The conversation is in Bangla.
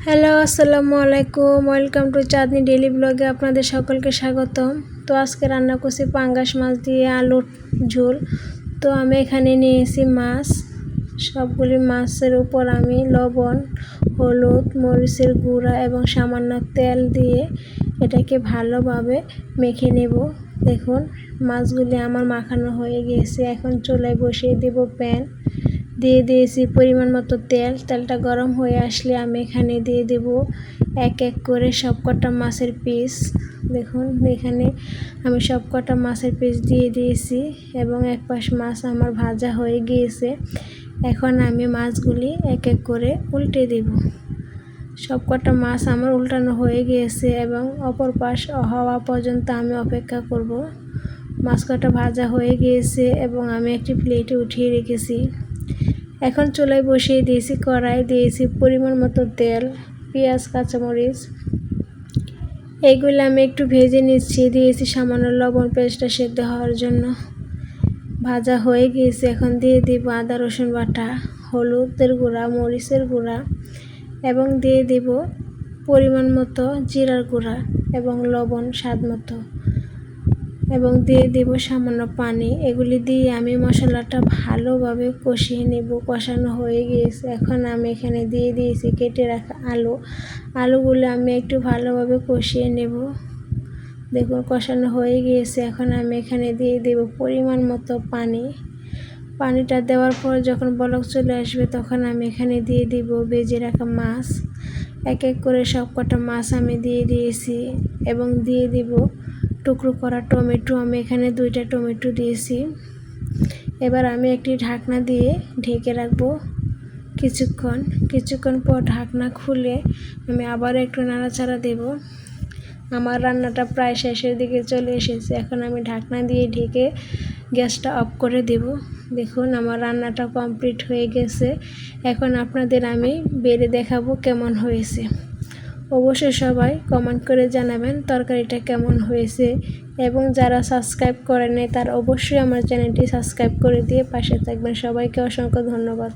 হ্যালো, আসসালামু আলাইকুম। ওয়েলকাম টু চাঁদনি ডেইলি ব্লগে আপনাদের সকলকে স্বাগতম। তো আজকে রান্না করছি পাঙ্গাস মাছ দিয়ে আলুর ঝোল। তো আমি এখানে নিয়েছি মাছ। সবগুলি মাছের উপর আমি লবণ, হলুদ, মরিচের গুঁড়া এবং সামান্য তেল দিয়ে এটাকে ভালোভাবে মেখে নেব। দেখুন মাছগুলি আমার মাখানো হয়ে গিয়েছে। এখন চুলায় বসিয়ে দেব প্যান। দিয়ে দিয়েছি পরিমাণ মতো তেল। তেলটা গরম হয়ে আসলে আমি এখানে দিয়ে দেব এক এক করে সবকটা মাছের পিস। দেখুন এখানে আমি সবকটা মাছের পিস দিয়ে দিয়েছি এবং এক পাশ মাছ আমার ভাজা হয়ে গিয়েছে। এখন আমি মাছগুলি এক এক করে উল্টে দেব। সবকটা মাছ আমার উল্টানো হয়ে গিয়েছে এবং অপর পাশ হওয়া পর্যন্ত আমি অপেক্ষা করব। মাছ কটা ভাজা হয়ে গিয়েছে এবং আমি একটি প্লেটে উঠিয়ে রেখেছি। এখন চুলায় বসিয়ে দিয়েছি কড়াই, দিয়েছি পরিমাণ মতো তেল, পেঁয়াজ, কাঁচামরিচ এইগুলো আমি একটু ভেজে নিচ্ছি। দিয়েছি সামান্য লবণ পেঁয়াজটা সেদ্ধ হওয়ার জন্য। ভাজা হয়ে গিয়েছে। এখন দিয়ে দিব আদা রসুন বাটা, হলুদের গুঁড়া, মরিচের গুঁড়া এবং দিয়ে দিব পরিমাণ মতো জিরার গুঁড়া এবং লবণ স্বাদ মতো এবং দিয়ে দেব সামান্য পানি। এগুলি দিয়ে আমি মশলাটা ভালোভাবে কষিয়ে নেব। কষানো হয়ে গিয়েছে। এখন আমি এখানে দিয়ে দিয়েছি কেটে রাখা আলুগুলো আমি একটু ভালোভাবে কষিয়ে নেব। দেখুন কষানো হয়ে গিয়েছে। এখন আমি এখানে দিয়ে দেব পরিমাণ মতো পানি। পানিটা দেওয়ার পর যখন বলক চলে আসবে তখন আমি এখানে দিয়ে দিব ভেজে রাখা মাছ। এক এক করে সবকটা মাছ আমি দিয়ে দিয়েছি এবং দিয়ে দিব টুকরো করা টমেটো। আমি এখানে 2টা টমেটো দিয়েছি। এবার আমি একটি ঢাকনা দিয়ে ঢেকে রাখবো কিছুক্ষণ পর ঢাকনা খুলে আমি আবার একটু নাড়াচাড়া দেব। আমার রান্নাটা প্রায় শেষের দিকে চলে এসেছে। এখন আমি ঢাকনা দিয়ে ঢেকে গ্যাসটা অফ করে দেব। দেখুন আমার রান্নাটা কমপ্লিট হয়ে গেছে। এখন আপনাদের আমি বেড়ে দেখাবো কেমন হয়েছে। অবশ্যই সবাই কমেন্ট করে জানাবেন তরকারিটা কেমন হয়েছে এবং যারা সাবস্ক্রাইব করেন নাই তারা অবশ্যই আমার চ্যানেলটি সাবস্ক্রাইব করে দিয়ে পাশে থাকবেন। সবাইকে অসংখ্য ধন্যবাদ।